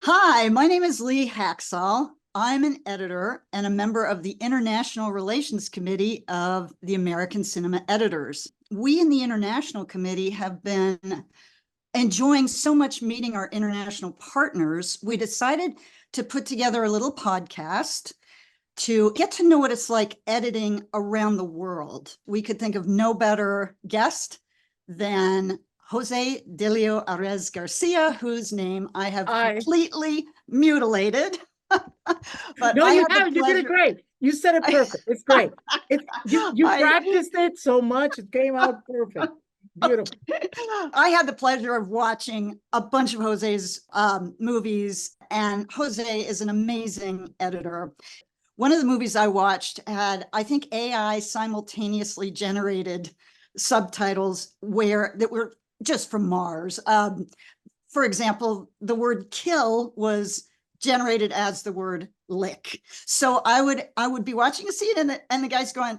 Hi, my name is Lee Haxall. I'm an editor and a member of the International Relations Committee of the American Cinema Editors. We in the International Committee have been enjoying so much meeting our international partners. We decided to put together a little podcast to get to know what it's like editing around the world. We could think of no better guest than Jose Delio ARES Garcia, whose name I have I completely mutilated. But No, I you had the haven't. You did it pleasure. great. You said it perfect. It's great. You I, practiced it so much, it came out perfect. Beautiful. I had the pleasure of watching a bunch of Jose's movies, and Jose is an amazing editor. One of the movies I watched had, I think, AI simultaneously generated subtitles that were just from Mars. For example, the word kill was generated as the word lick. So I would be watching a scene and the guy's going,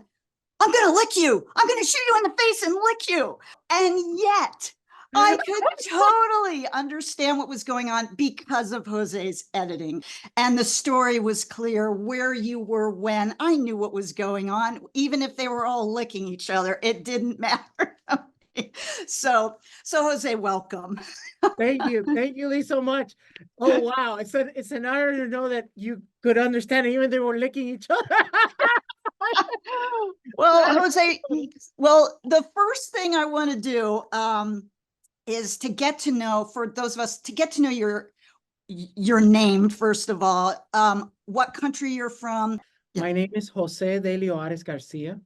I'm going to lick you. I'm going to shoot you in the face and lick you. And yet I could totally understand what was going on because of Jose's editing. And the story was clear where you were when. I knew what was going on. Even if they were all licking each other, it didn't matter. So Jose, welcome. Thank you. Thank you, Lee, so much. Oh, wow. It's an honor to know that you could understand it, even they were licking each other. Well, Jose, well, the first thing I want to do is to get to know, for those of us, to get to know your name, first of all, what country you're from. My name is Jose Delio Ares Garcia.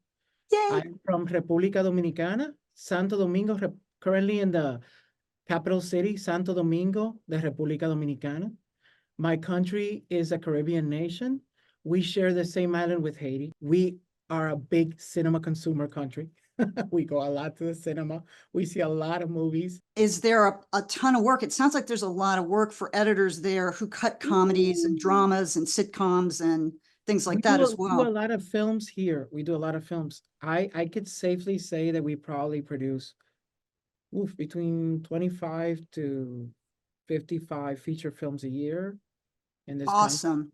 Yay. I'm from República Dominicana, Santo Domingo, currently in the capital city, Santo Domingo, de República Dominicana. My country is a Caribbean nation. We share the same island with Haiti. We are a big cinema consumer country. We go a lot to the cinema. We see a lot of movies. Is there a ton of work? It sounds like there's a lot of work for editors there who cut comedies and dramas and sitcoms and things like that as We do a well. lot of films here. We do a lot of films. I could safely say that we probably produce between 25 to 55 feature films a year in this country. Awesome.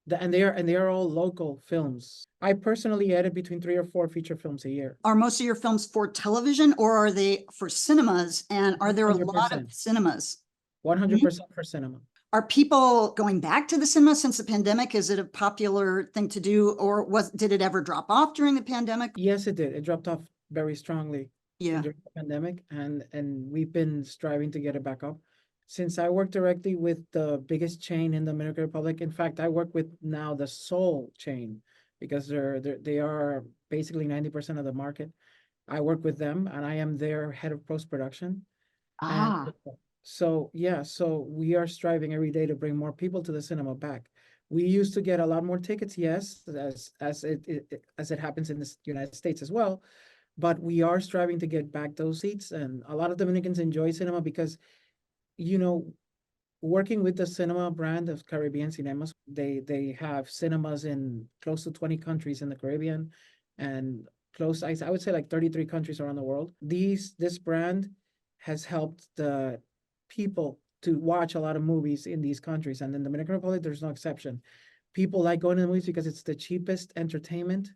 And they are all local films. I personally edit between 3 or 4 feature films a year. Are most of your films for television or are they for cinemas? And are there a lot of 100%. cinemas? 100% for cinema. Are people going back to the cinema since the pandemic? Is it a popular thing to do, or did it ever drop off during the pandemic? Yes, it did. It dropped off very strongly Yeah. during the pandemic, and we've been striving to get it back up. Since I work directly with the biggest chain in the Dominican Republic, in fact, I work with now the sole chain because they are basically 90% of the market. I work with them, and I am their head of post-production. And Ah, so we are striving every day to bring more people to the cinema back. We used to get a lot more tickets, yes, as it happens in the United States as well, but we are striving to get back those seats. And a lot of Dominicans enjoy cinema because, you know, working with the cinema brand of Caribbean Cinemas, they have cinemas in close to 20 countries in the Caribbean and I would say like 33 countries around the world. This brand has helped the people to watch a lot of movies in these countries. And in the Dominican Republic, there's no exception. People like going to the movies because it's the cheapest entertainment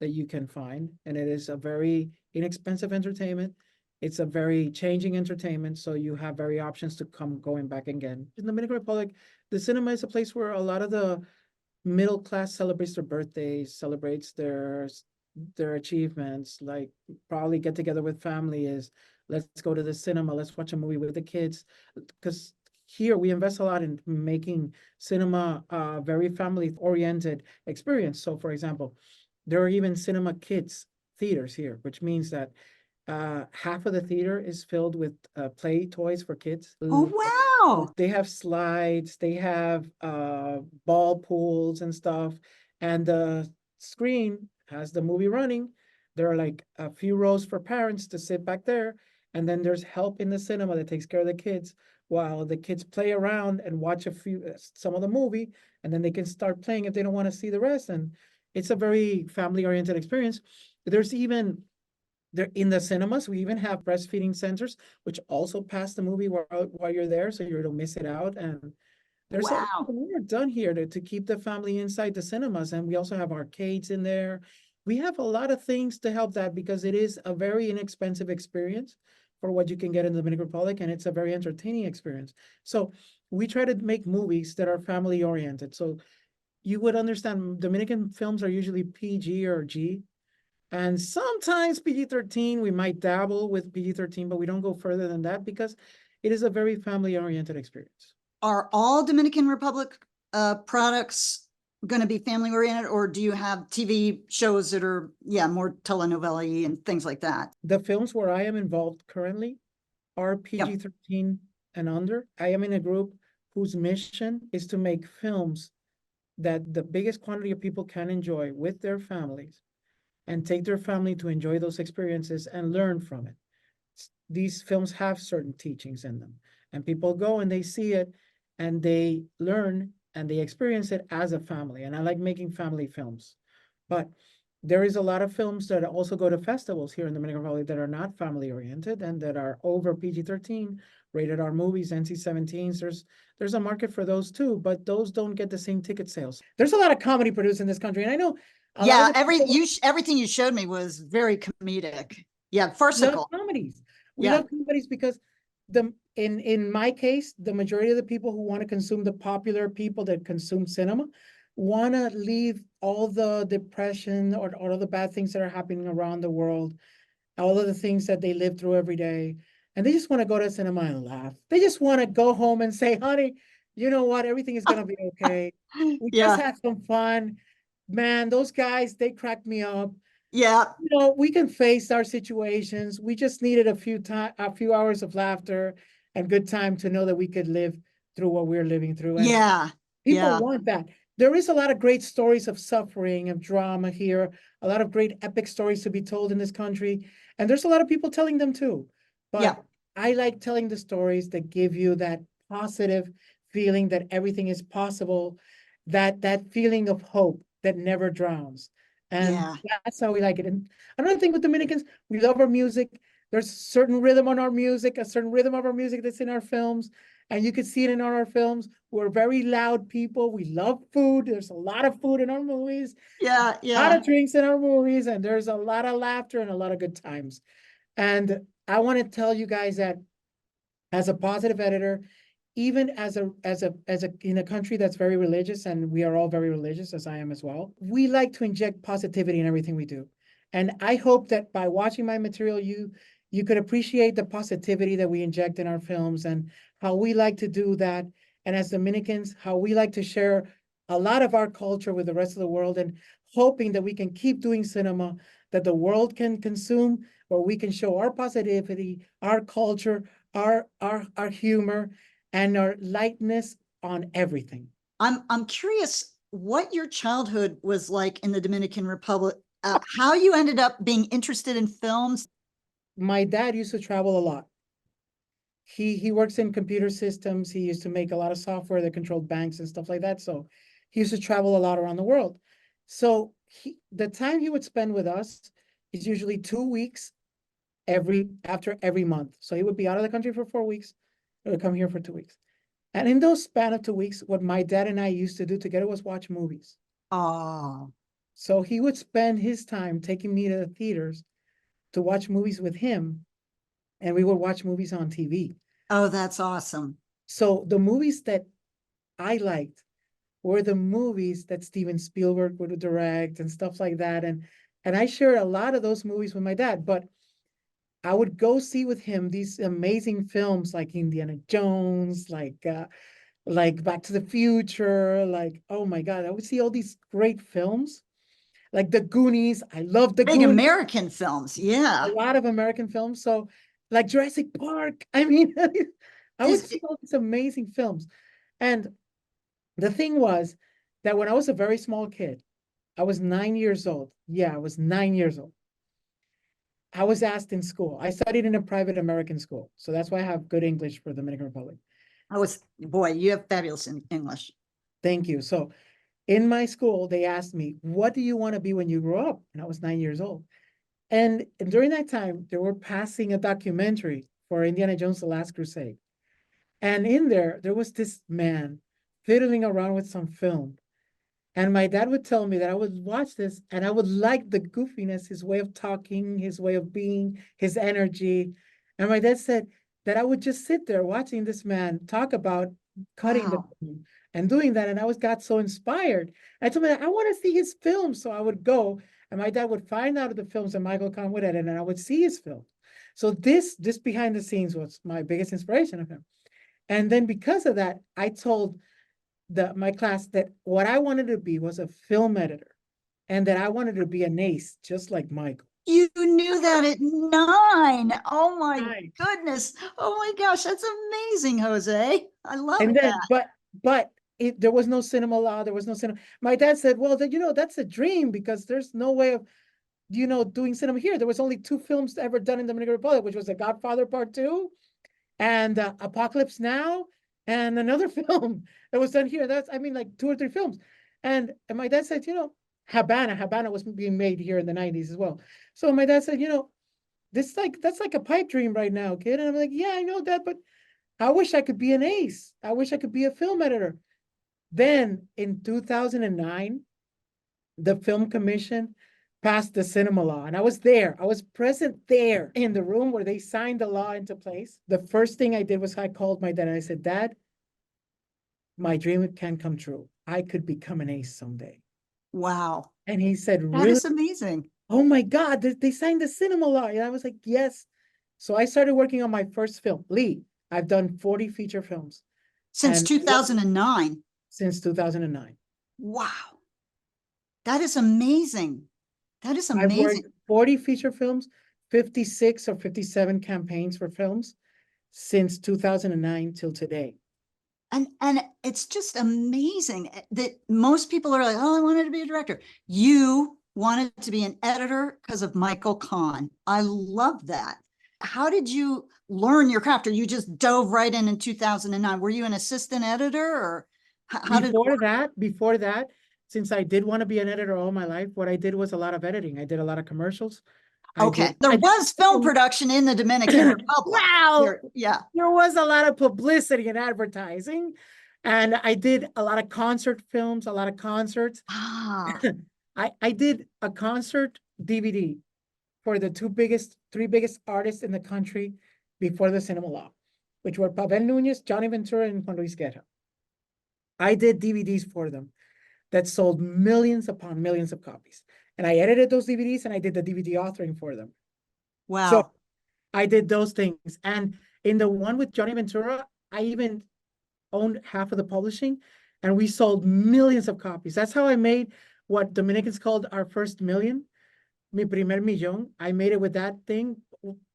that you can find. And it is a very inexpensive entertainment. It's a very changing entertainment. So you have very options to going back again. In the Dominican Republic, the cinema is a place where a lot of the middle class celebrates their birthdays, celebrates their achievements, like probably get together with family is let's go to the cinema, let's watch a movie with the kids. Because here we invest a lot in making cinema a very family-oriented experience. So for example, there are even cinema kids theaters here, which means that half of the theater is filled with play toys for kids. oh, wow. They have slides, they have ball pools and stuff, and the screen has the movie running. There are like a few rows for parents to sit back there, and then there's help in the cinema that takes care of the kids while the kids play around and watch some of the movie, and then they can start playing if they don't want to see the rest. And it's a very family-oriented experience. There's even there in the cinemas, we even have breastfeeding centers, which also pass the movie while you're there, so you don't miss it out. And There's a lot Wow. of work done here to keep the family inside the cinemas, and we also have arcades in there. We have a lot of things to help that because it is a very inexpensive experience for what you can get in the Dominican Republic, and it's a very entertaining experience. So we try to make movies that are family oriented. So you would understand Dominican films are usually PG or G, and sometimes PG-13. We might dabble with PG-13, but we don't go further than that because it is a very family oriented experience. Are all Dominican Republic products going to be family oriented, or do you have TV shows that are, yeah, more telenovela and things like that? The films where I am involved currently are Yep. PG-13 and under. I am in a group whose mission is to make films that the biggest quantity of people can enjoy with their families and take their family to enjoy those experiences and learn from it. These films have certain teachings in them, and people go and they see it and they learn and they experience it as a family. And I like making family films. But there is a lot of films that also go to festivals here in the Dominican Republic that are not family oriented and that are over PG-13, rated R movies, NC-17s. There's a market for those too, but those don't get the same ticket sales. There's a lot of comedy produced in this country, and I know a lot Yeah, of the people everything you showed me was very comedic. Yeah, love farcical. comedies. We Yeah. love comedies because in my case, the majority of the people who want to consume, the popular people that consume cinema, want to leave all the depression or all of the bad things that are happening around the world, all of the things that they live through every day, and they just want to go to cinema and laugh. They just want to go home and say, honey, you know what? Everything is gonna be okay. We just Yeah. had some fun. Man, those guys, they cracked me up. Yeah. You know, we can face our situations. We just needed a few hours of laughter and good time to know that we could live through what we're living through. And Yeah. people Yeah. want that. There is a lot of great stories of suffering, of drama here, a lot of great epic stories to be told in this country. And there's a lot of people telling them too. Yeah. But I like telling the stories that give you that positive feeling that everything is possible, that feeling of hope that never drowns. And Yeah. that's how we like it. And another thing with Dominicans, we love our music. There's a certain rhythm on our music, a certain rhythm of our music that's in our films. And you can see it in our films. We're very loud people. We love food. There's a lot of food in our movies, Yeah. a lot Yeah. of drinks in our movies, and there's a lot of laughter and a lot of good times. And I want to tell you guys that as a positive editor, even as a in a country that's very religious, and we are all very religious, as I am as well, we like to inject positivity in everything we do. And I hope that by watching my material, you could appreciate the positivity that we inject in our films and how we like to do that. And as Dominicans, how we like to share a lot of our culture with the rest of the world, and hoping that we can keep doing cinema that the world can consume, where we can show our positivity, our culture, our humor, and our lightness on everything. I'm curious what your childhood was like in the Dominican Republic, how you ended up being interested in films. My dad used to travel a lot. He works in computer systems. He used to make a lot of software that controlled banks and stuff like that. So he used to travel a lot around the world. So the time he would spend with us is usually 2 weeks after every month. So he would be out of the country for 4 weeks. He would come here for 2 weeks. And in those span of 2 weeks, what my dad and I used to do together was watch movies. Oh, So he would spend his time taking me to the theaters to watch movies with him, and we would watch movies on TV. oh, that's awesome. So the movies that I liked were the movies that Steven Spielberg would direct and stuff like that. And I shared a lot of those movies with my dad, but I would go see with him these amazing films like Indiana Jones, like Back to the Future, like, oh my God, I would see all these great films, like The Goonies. I love The Big Goonies, American films. a Yeah. lot of American films. So, like Jurassic Park. I mean, I would Is, see all these amazing films. And the thing was that when I was a very small kid, I was 9 years old. Yeah, I was 9 years old. I was asked in school. I studied in a private American school. So that's why I have good English for the Dominican Republic. boy, you have fabulous English. Thank you. So in my school, they asked me, what do you want to be when you grow up? And I was 9 years old. And during that time, they were passing a documentary for Indiana Jones, The Last Crusade. And in there was this man fiddling around with some film. And my dad would tell me that I would watch this and I would like the goofiness, his way of talking, his way of being, his energy. And my dad said that I would just sit there watching this man talk about cutting the Wow. film and doing that. And I got so inspired. I told him, I want to see his film. So I would go and my dad would find out of the films that Michael Kahn would edit and I would see his film. So this behind the scenes was my biggest inspiration of him. And then because of that, I told my class that what I wanted to be was a film editor and that I wanted to be an ace, just like Michael. You knew that at 9. Oh my Right. goodness. Oh my gosh, that's amazing, Jose. I love And that. then, but there was no cinema law. There was no cinema. My dad said, well, that's a dream because there's no way of, doing cinema here. There was only 2 films ever done in the Dominican Republic, which was The Godfather Part 2 and Apocalypse Now, and another film that was done here. That's, I mean, like 2 or 3 films. And my dad said, Habana was being made here in the 90s as well. So my dad said, that's like a pipe dream right now, kid. And I'm like, yeah, I know that, but I wish I could be an ace. I wish I could be a film editor. Then in 2009, the Film Commission passed the cinema law. And I was there. I was present there in the room where they signed the law into place. The first thing I did was I called my dad and I said, Dad, my dream can come true. I could become an ace someday. Wow. And he said, That really? is amazing. Oh my God, they signed the cinema law. And I was like, yes. So I started working on my first film. Lee, I've done 40 feature films. Since And 2009. since 2009. Wow. That is amazing. That is I've amazing. worked 40 feature films, 56 or 57 campaigns for films since 2009 till today. And it's just amazing that most people are like, oh, I wanted to be a director. You wanted to be an editor because of Michael Kahn. I love that. How did you learn your craft? Or you just dove right in 2009? Were you an assistant editor or how did Before that, since I did want to be an editor all my life, what I did was a lot of editing. I did a lot of commercials. Okay, there was film production in the Dominican Republic. Wow. Yeah. There was a lot of publicity and advertising. And I did a lot of concert films, a lot of concerts. Ah, I did a concert DVD for the 3 biggest artists in the country before the cinema law, which were Pavel Nunez, Johnny Ventura, and Juan Luis Guerra. I did DVDs for them that sold millions upon millions of copies. And I edited those DVDs and I did the DVD authoring for them. wow. So I did those things. And in the one with Johnny Ventura, I even owned half of the publishing and we sold millions of copies. That's how I made what Dominicans called our first million, mi primer millón. I made it with that thing.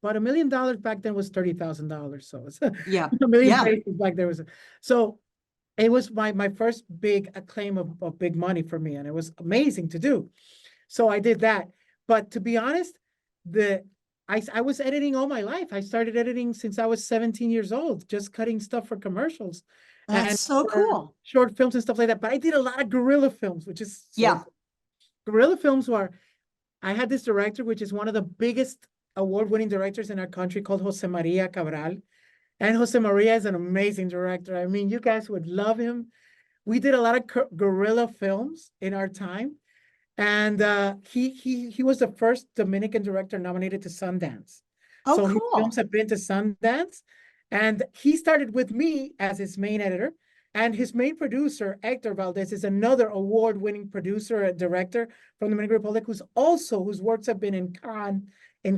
But $1 million back then was $30,000. So it's Yeah. a million Yeah. pesos back there was. So it was my first big acclaim of big money for me. And it was amazing to do. So I did that. But to be honest, I was editing all my life. I started editing since I was 17 years old, just cutting stuff for commercials. That's and so cool. Short films and stuff like that. But I did a lot of guerrilla films, which is Yeah. cool. Guerrilla films were, I had this director, which is one of the biggest award-winning directors in our country called Jose Maria Cabral. And Jose Maria is an amazing director. I mean, you guys would love him. We did a lot of guerrilla films in our time. And he was the first Dominican director nominated to Sundance. Oh, so his cool. films have been to Sundance. And he started with me as his main editor. And his main producer, Hector Valdez, is another award-winning producer and director from the Dominican Republic, whose works have been in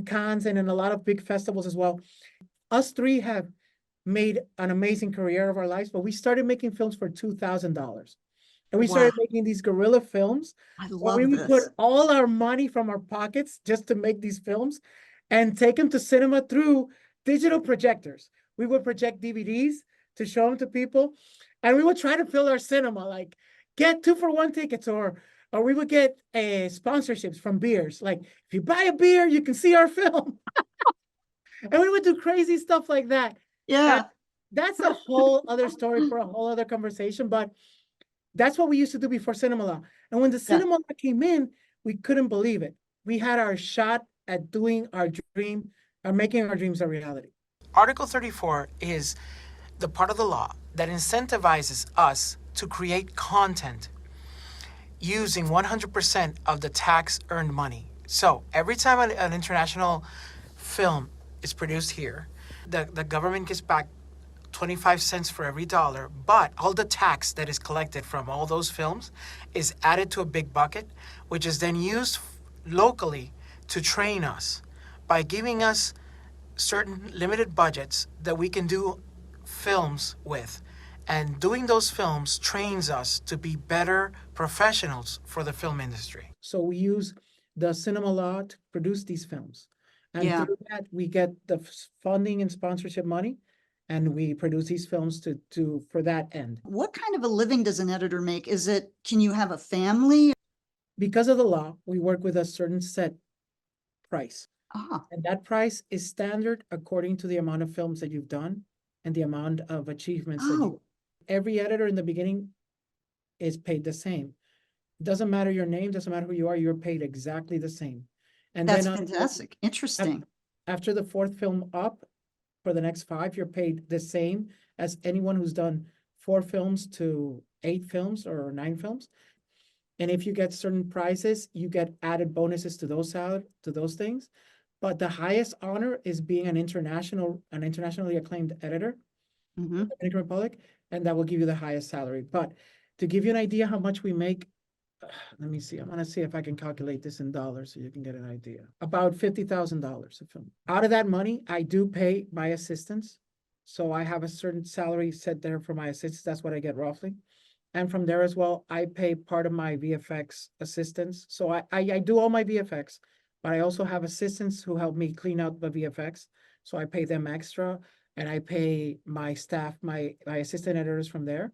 Cannes and in a lot of big festivals as well. Us 3 have made an amazing career of our lives, but we started making films for $2,000. And we started making these guerrilla films. I love we would this. put all our money from our pockets just to make these films and take them to cinema through digital projectors. We would project DVDs to show them to people. And we would try to fill our cinema, like get 2-for-1 tickets, or we would get sponsorships from beers. Like if you buy a beer, you can see our film. And we would do crazy stuff like that. Yeah. And that's a whole other story for a whole other conversation. But that's what we used to do before cinema law. And when the cinema law came in, we couldn't believe it. We had our shot at doing our dream, or making our dreams a reality. Article 34 is the part of the law that incentivizes us to create content using 100% of the tax earned money. So every time an international film is produced here, the government gets back 25 cents for every dollar, but all the tax that is collected from all those films is added to a big bucket, which is then used locally to train us by giving us certain limited budgets that we can do films with. And doing those films trains us to be better professionals for the film industry. So we use the cinema law to produce these films. And Yeah. through that, we get the funding and sponsorship money, and we produce these films to for that end. What kind of a living does an editor make? Can you have a family? Because of the law, we work with a certain set price. Ah, And that price is standard according to the amount of films that you've done and the amount of achievements that you. oh, Every editor in the beginning is paid the same. It doesn't matter your name, doesn't matter who you are, you're paid exactly the same. And that's then fantastic. Interesting. after the fourth film up, for the next 5, you're paid the same as anyone who's done 4 films to 8 films or 9 films. And if you get certain prizes, you get added bonuses to those things. But the highest honor is being an internationally acclaimed editor in Mhm. the Dominican Republic, and that will give you the highest salary. But to give you an idea how much we make, let me see. I'm gonna see if I can calculate this in dollars so you can get an idea. About $50,000 a film. Out of that money, I do pay my assistants. So I have a certain salary set there for my assistants. That's what I get roughly. And from there as well, I pay part of my VFX assistants. So I do all my VFX, but I also have assistants who help me clean out the VFX. So I pay them extra, and I pay my staff, my assistant editors from there.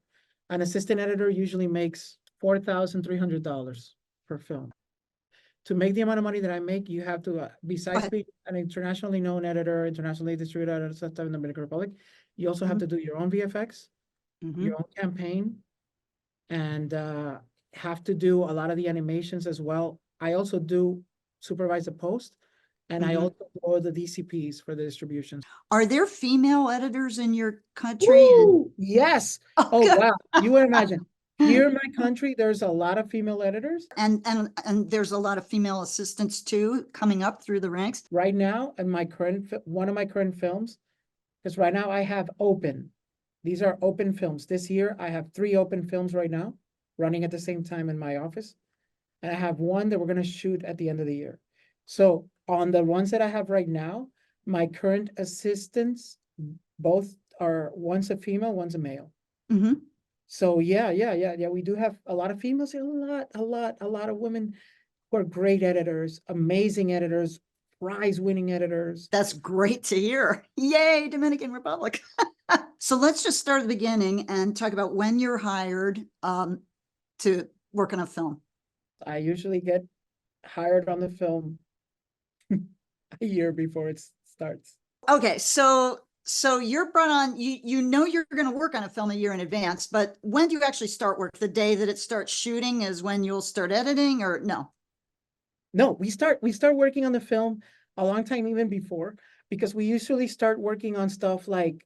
An assistant editor usually makes $4,300 per film. To make the amount of money that I make, you have to, besides But- being an internationally known editor, internationally distributed editor, stuff in the Dominican Republic, you also have to do your own VFX, Mhm. your own campaign, and have to do a lot of the animations as well. I also do supervise the post, and I Mhm. also do all the DCPs for the distributions. Are there female editors in your country? And- Woo! Yes. Oh, good. wow. You would imagine. Here in my country, there's a lot of female editors. And there's a lot of female assistants too, coming up through the ranks. Right now, in my one of my current films, because right now I have open. These are open films. This year, I have 3 open films right now, running at the same time in my office. And I have one that we're gonna shoot at the end of the year. So on the ones that I have right now, my current assistants, both are, one's a female, one's a male. Mhm. So yeah, we do have a lot of females, a lot of women who are great editors, amazing editors, prize-winning editors. That's great to hear. Yay, Dominican Republic. So let's just start at the beginning and talk about when you're hired to work on a film. I usually get hired on the film a year before it starts. Okay, so you're brought on, you know you're going to work on a film a year in advance, but when do you actually start work? The day that it starts shooting is when you'll start editing, or no? No, we start working on the film a long time even before, because we usually start working on stuff like,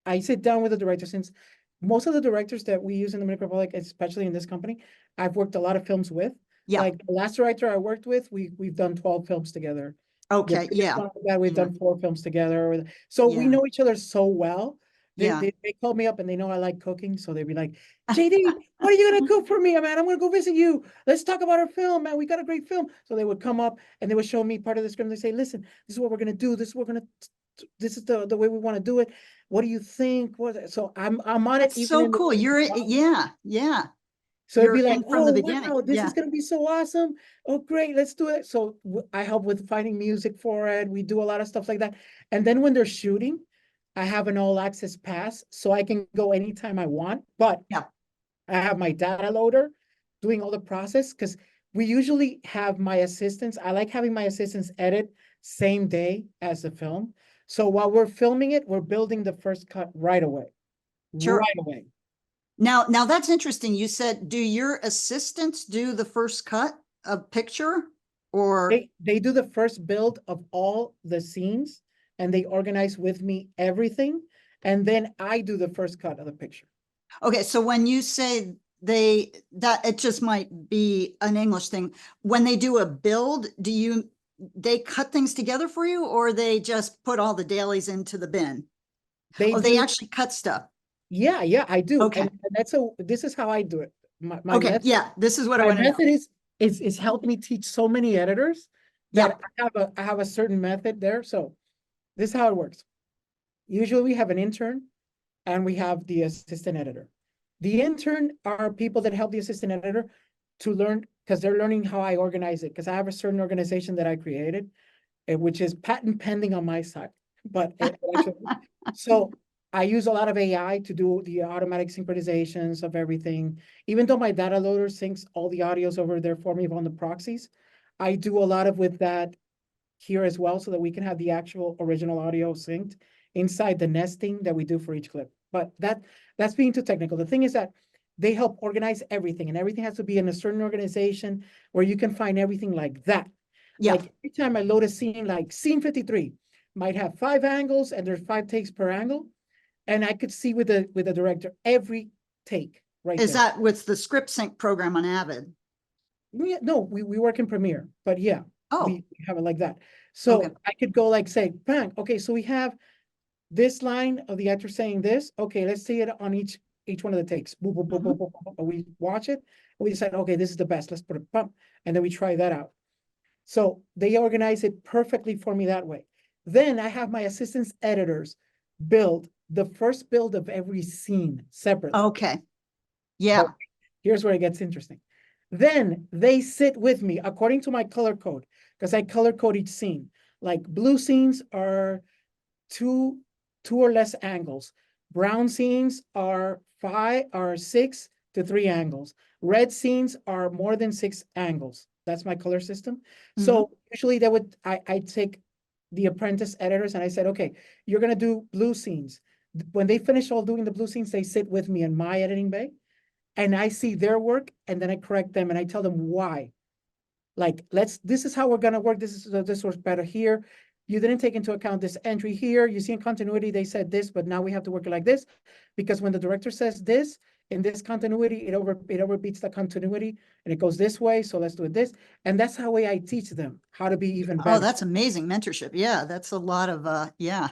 I sit down with the director, since most of the directors that we use in the Dominican Republic, especially in this company, I've worked a lot of films with. Yeah. Like the last director I worked with, we've done 12 films together. The Okay, previous yeah, one after that, we've yeah. done 4 films together. So we Yeah. know each other so well. Yeah. They call me up and they know I like cooking, so they'd be like, JD, what are you gonna cook for me, man? I'm gonna go visit you. Let's talk about our film, man. We got a great film. So they would come up and they would show me part of the script. They say, listen, this is what we're gonna do. This is the way we want to do it. What do you think? So I'm on it. That's even so in the cool. Yeah. So it'd You're be like, in from the oh, beginning. wow, this Yeah. is gonna be so awesome. Oh, great, let's do it. So I help with finding music for it. We do a lot of stuff like that. And then when they're shooting, I have an all access pass, so I can go anytime I want. But Yeah. I have my data loader doing all the process, because we usually have my assistants. I like having my assistants edit same day as the film. So while we're filming it, we're building the first cut right away. Sure. Right away. Now that's interesting. You said, do your assistants do the first cut of picture, or? They do the first build of all the scenes, and they organize with me everything. And then I do the first cut of the picture. Okay, so when you say that it just might be an English thing. When they do a build, they cut things together for you, or they just put all the dailies into the bin? They Oh, they do. actually cut stuff. Yeah, I do. Okay. And this is how I do it. My Okay, method, yeah, this is what I my want to know. method is helped me teach so many editors Yeah, that I have a certain method there. So this is how it works. Usually we have an intern and we have the assistant editor. The intern are people that help the assistant editor to learn, because they're learning how I organize it, because I have a certain organization that I created, which is patent pending on my side. But actually, so I use a lot of AI to do the automatic synchronizations of everything. Even though my data loader syncs all the audios over there for me on the proxies, I do a lot of with that here as well, so that we can have the actual original audio synced inside the nesting that we do for each clip. But that's being too technical. The thing is that they help organize everything, and everything has to be in a certain organization where you can find everything like that. yeah, Like every time I load a scene, like scene 53 might have 5 angles and there's 5 takes per angle. And I could see with the director every take right is there. that with the script sync program on Avid? No, we work in Premiere, but yeah, Oh, we have it like that. So okay. I could go like say, bang, okay, so we have this line of the actor saying this. Okay, let's see it on each one of the takes. Boop, boop, boop, boop, boop, boop. We watch it, and we decide, okay, this is the best. Let's put a bump, and then we try that out. So they organize it perfectly for me that way. Then I have my assistants editors build the first build of every scene separately. Okay. Yeah. But here's where it gets interesting. Then they sit with me according to my color code, because I color code each scene. Like blue scenes are two or less angles. Brown scenes are 6 to 3 angles. Red scenes are more than 6 angles. That's my color system. So usually I take the apprentice editors and I said, okay, you're gonna do blue scenes. When they finish all doing the blue scenes, they sit with me in my editing bay and I see their work and then I correct them and I tell them why. Like, this is how we're gonna work. This works better here. You didn't take into account this entry here. You see in continuity, they said this, but now we have to work it like this. Because when the director says this, in this continuity, it overbeats the continuity and it goes this way. So let's do it this. And that's how I teach them how to be even better. Oh, that's amazing mentorship. Yeah, that's a lot of yeah.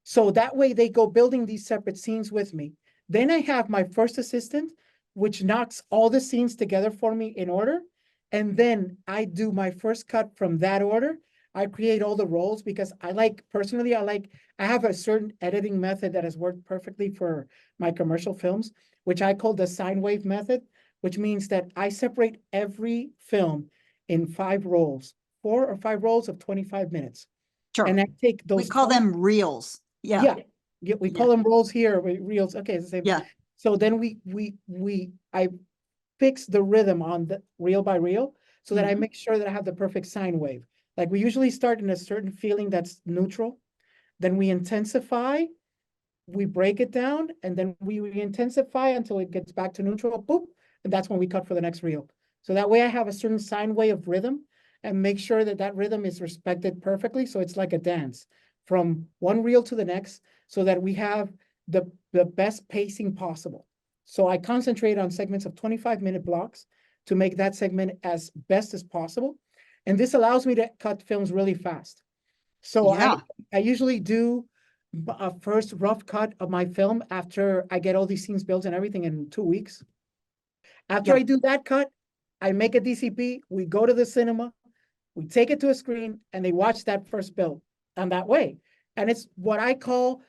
So that way they go building these separate scenes with me. Then I have my first assistant, which knocks all the scenes together for me in order. And then I do my first cut from that order. I create all the roles because personally, I have a certain editing method that has worked perfectly for my commercial films, which I call the sine wave method, which means that I separate every film in 5 rolls, 4 or 5 rolls of 25 minutes. Sure. And I take We those. call them reels. Yeah. Yeah, we call them rolls here, reels. Okay, it's the same. Yeah. So then I fix the rhythm on the reel by reel so that I make sure that I have the perfect sine wave. Like we usually start in a certain feeling that's neutral, then we intensify, we break it down, and then we intensify until it gets back to neutral, boop, and that's when we cut for the next reel. So that way I have a certain sine wave of rhythm and make sure that that rhythm is respected perfectly. So it's like a dance from one reel to the next so that we have the best pacing possible. So I concentrate on segments of 25-minute blocks to make that segment as best as possible. And this allows me to cut films really fast. So Yeah. I usually do a first rough cut of my film after I get all these scenes built and everything in 2 weeks. After Yeah. I do that cut, I make a DCP, we go to the cinema, we take it to a screen, and they watch that first build on that way. And it's what I call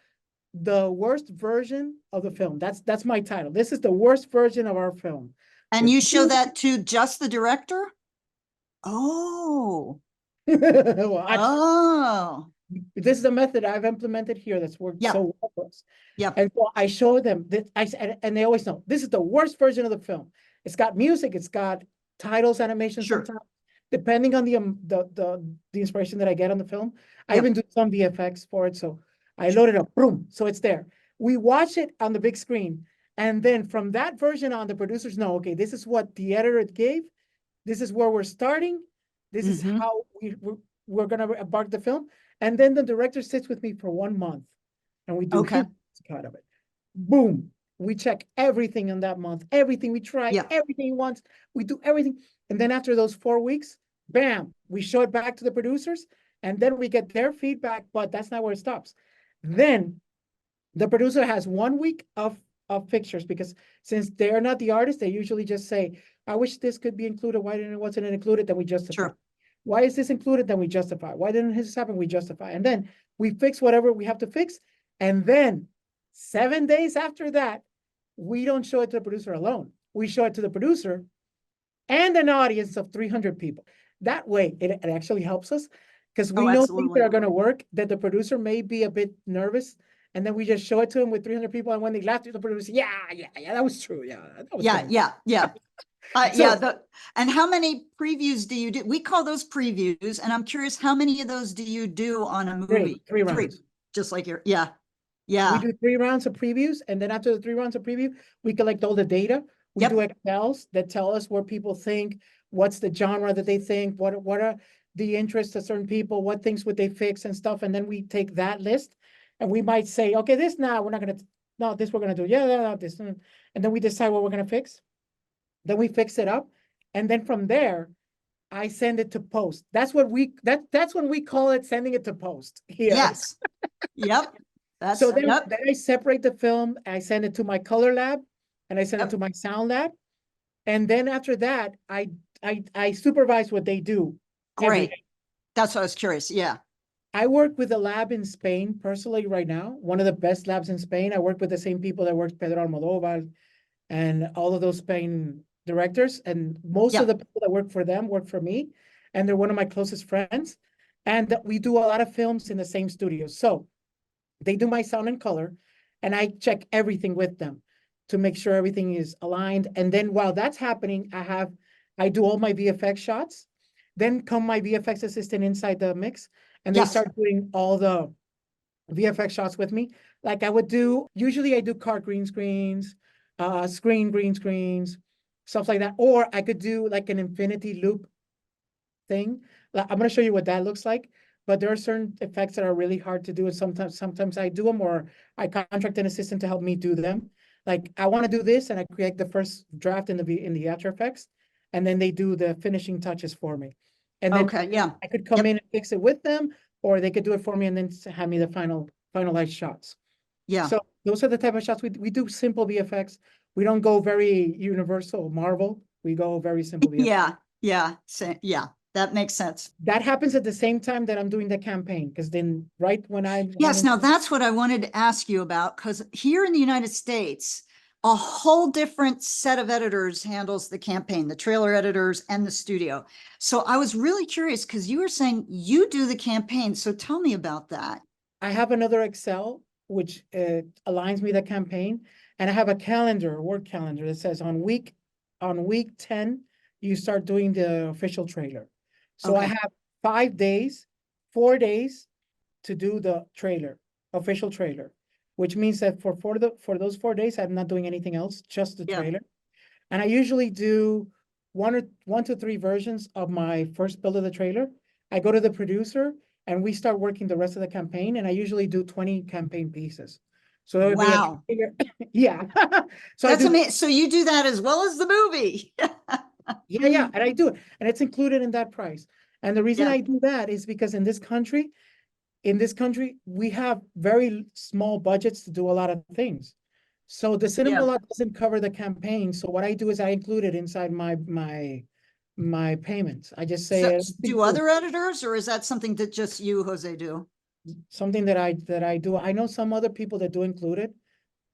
the worst version of the film. That's my title. This is the worst version of our film. And you show that to just the director? Oh. Well, Oh. this is a method I've implemented here that's worked so well for us. Yeah. And so I show them that and they always know this is the worst version of the film. It's got music, it's got titles, animations, Sure. sometimes, depending on the inspiration that I get on the film. I even do some VFX for it. So I load it up, boom, so it's there. We watch it on the big screen. And then from that version on, the producers know, okay, this is what the editor gave. This is where we're starting. This is how we're going to embark the film. And then the director sits with me for 1 month and we do his cut of it. Boom. We check everything in that month, everything. We try Yeah. everything once. We do everything. And then after those 4 weeks, bam, we show it back to the producers, and then we get their feedback, but that's not where it stops. Then the producer has 1 week of pictures, because since they're not the artist, they usually just say, I wish this could be included. Why wasn't it included? Then we justify. Sure. Why is this included? Then we justify. Why didn't this happen? We justify. And then we fix whatever we have to fix. And then 7 days after that, we don't show it to the producer alone. We show it to the producer and an audience of 300 people. That way, it actually helps us, because we know things absolutely. that are going to work, that the producer may be a bit nervous. And then we just show it to him with 300 people. And when they laugh, the producer, yeah, that was true. Yeah, that was Yeah, good. yeah. So- And how many previews do you do? We call those previews, and I'm curious, how many of those do you do on a movie? Three rounds. Just like We yeah. do 3 rounds of previews, and then after the 3 rounds of preview, we collect all the data. We Yep. do Excels that tell us what people think, what's the genre that they think, what are the interests of certain people, what things would they fix and stuff. And then we take that list, and we might say, okay, this now we're not gonna, no, this we're gonna do, yeah, this, and then we decide what we're gonna fix. Then we fix it up, and then from there, I send it to post. That's when we call it sending it to post here. Yes. Yep. That's So then, yep. then I separate the film, I send it to my color lab, and I send Yep. it to my sound lab. And then after that, I supervise what they do. every Great. day. That's what I was curious. Yeah. I work with a lab in Spain personally right now, one of the best labs in Spain. I work with the same people that worked Pedro Almodóvar and all of those Spain directors. And most Yeah. of the people that work for them work for me. And they're one of my closest friends. And we do a lot of films in the same studio. So they do my sound and color, and I check everything with them to make sure everything is aligned. And then while that's happening, I do all my VFX shots. Then come my VFX assistant inside the mix, and they Yes. start doing all the VFX shots with me. Like usually I do car green screens, screen green screens, stuff like that. Or I could do like an infinity loop thing. Like, I'm going to show you what that looks like. But there are certain effects that are really hard to do, and sometimes I do them, or I contract an assistant to help me do them. Like, I want to do this, and I create the first draft in the After Effects, and then they do the finishing touches for me. And then Okay. Yeah. I could come Yep. in and fix it with them, or they could do it for me and then have me the finalized shots. Yeah. So those are the type of shots we do. Simple VFX. We don't go very universal Marvel. We go very simple VFX. Yeah. Yeah. Yeah. That makes sense. That happens at the same time that I'm doing the campaign, because then right when Yes. Now that's what I wanted to ask you about, because here in the United States, a whole different set of editors handles the campaign, the trailer editors and the studio. So I was really curious, because you were saying you do the campaign. So tell me about that. I have another Excel which aligns me the campaign, and I have a work calendar that says on week 10 you start doing the official trailer. So I Okay. have 5 days, 4 days to do the official trailer, which means that for those 4 days, I'm not doing anything else, just the Yeah. trailer. And I usually do one to three versions of my first build of the trailer. I go to the producer, and we start working the rest of the campaign, and I usually do 20 campaign pieces. So it would Wow. be yeah. So That's I do, amazing. So you do that as well as the movie. yeah, and I do it, and it's included in that price. And the reason Yeah. I do that is because in this country, we have very small budgets to do a lot of things. So the cinema Yeah. lot doesn't cover the campaign. So what I do is I include it inside my payments. I just say So do other editors, or is that something that just you, Jose, do? something that I do. I know some other people that do include it,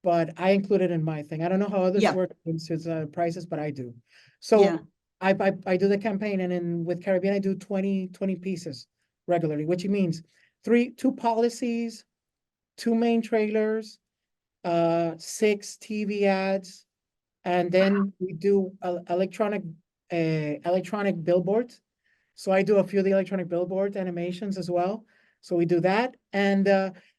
but I include it in my thing. I don't know how others Yeah. work with prices, but I do. So Yeah. I do the campaign, and then with Caribbean I do 20 pieces regularly, which means 2 policies, 2 main trailers, 6 TV ads, and then we do electronic billboards. So I do a few of the electronic billboard animations as well. So we do that. And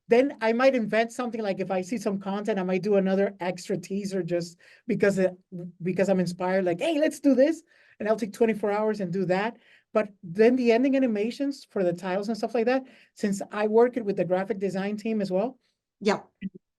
then I might invent something, like if I see some content, I might do another extra teaser just because I'm inspired, like, hey, let's do this. And I'll take 24 hours and do that. But then the ending animations for the titles and stuff like that, since I work it with the graphic design team as well, Yeah.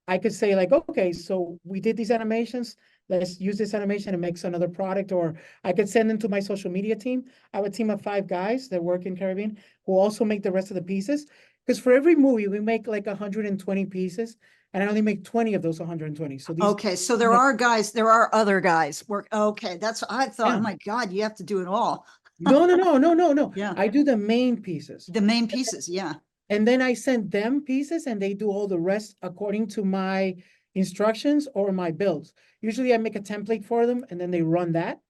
I could say like, okay, so we did these animations. Let's use this animation and make another product. Or I could send them to my social media team. I have a team of 5 guys that work in Caribbean who also make the rest of the pieces. Because for every movie, we make like 120 pieces, and I only make 20 of those 120. So these, Okay, so there are guys, there are other guys work. Okay, that's what I thought. Yeah. Oh my God, you have to do it all. no. Yeah. I do the main pieces. The main pieces, yeah. And then I send them pieces and they do all the rest according to my instructions or my builds. Usually I make a template for them and then they run that.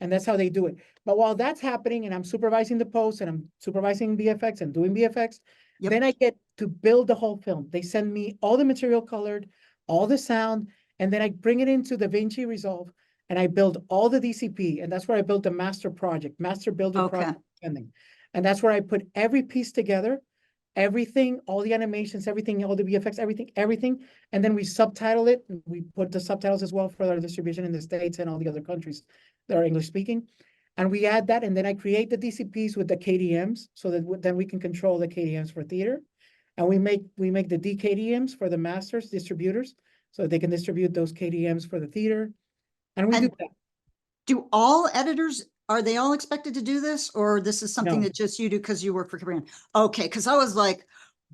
And that's how they do it. But while that's happening and I'm supervising the post and I'm supervising VFX and doing VFX, Yep. then I get to build the whole film. They send me all the material colored, all the sound, and then I bring it into DaVinci Resolve and I build all the DCP. And that's where I built the master project, master builder Okay. project. And that's where I put every piece together, everything, all the animations, everything, all the VFX, everything. And then we subtitle it. We put the subtitles as well for our distribution in the States and all the other countries that are English speaking. And we add that, and then I create the DCPs with the KDMs so that then we can control the KDMs for theater. And we make the DKDMs for the masters, distributors, so they can distribute those KDMs for the theater. And we do And that. do all editors, are they all expected to do this? Or this is something No. that just you do because you work for Caribbean? Okay, because I was like,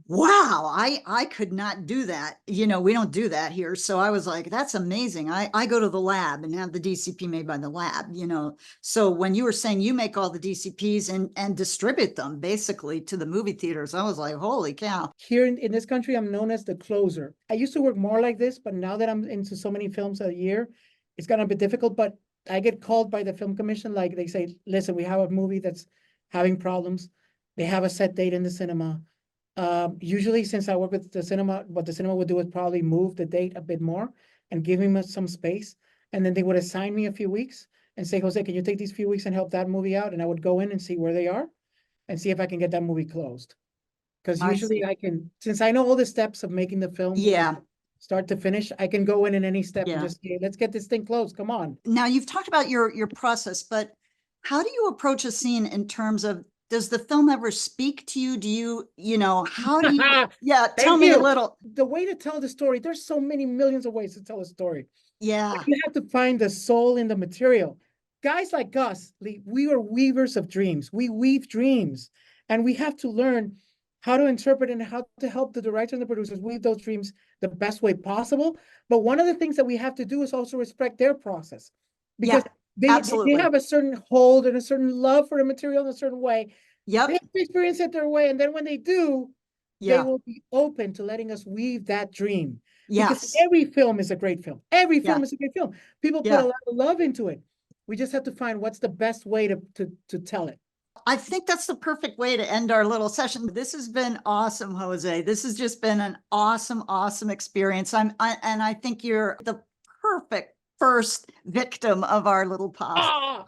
wow, I could not do that. You know, we don't do that here. So I was like, that's amazing. I go to the lab and have the DCP made by the lab, you know. So when you were saying you make all the DCPs and distribute them basically to the movie theaters, I was like, holy cow. Here in this country, I'm known as the closer. I used to work more like this, but now that I'm into so many films a year, it's gonna be difficult. But I get called by the film commission, like they say, listen, we have a movie that's having problems. They have a set date in the cinema. Usually, since I work with the cinema, what the cinema would do is probably move the date a bit more and give me some space. And then they would assign me a few weeks and say, Jose, can you take these few weeks and help that movie out? And I would go in and see where they are and see if I can get that movie closed. Because I usually see. I can, since I know all the steps of making the film, Yeah. start to finish, I can go in any step Yeah. and just say, let's get this thing closed. Come on. Now you've talked about your process, but how do you approach a scene in terms of, does the film ever speak to you? Do you know, how do you, yeah, tell Thank me a you. little. The way to tell the story, there's so many millions of ways to tell a story. Yeah. You have to find the soul in the material. Guys like us, we are weavers of dreams. We weave dreams, and we have to learn how to interpret and how to help the directors and the producers weave those dreams the best way possible. But one of the things that we have to do is also respect their process, because they absolutely. have a certain hold and a certain love for the material in a certain way. Yep. They have to experience it their way, and then when they do, they Yeah. will be open to letting us weave that dream. Yes. Because every film is a great film. Every film Yeah. is a great film. People put Yeah. a lot of love into it. We just have to find what's the best way to tell it. I think that's the perfect way to end our little session. This has been awesome, Jose. This has just been an awesome, awesome experience. And I think you're the perfect first victim of our little podcast.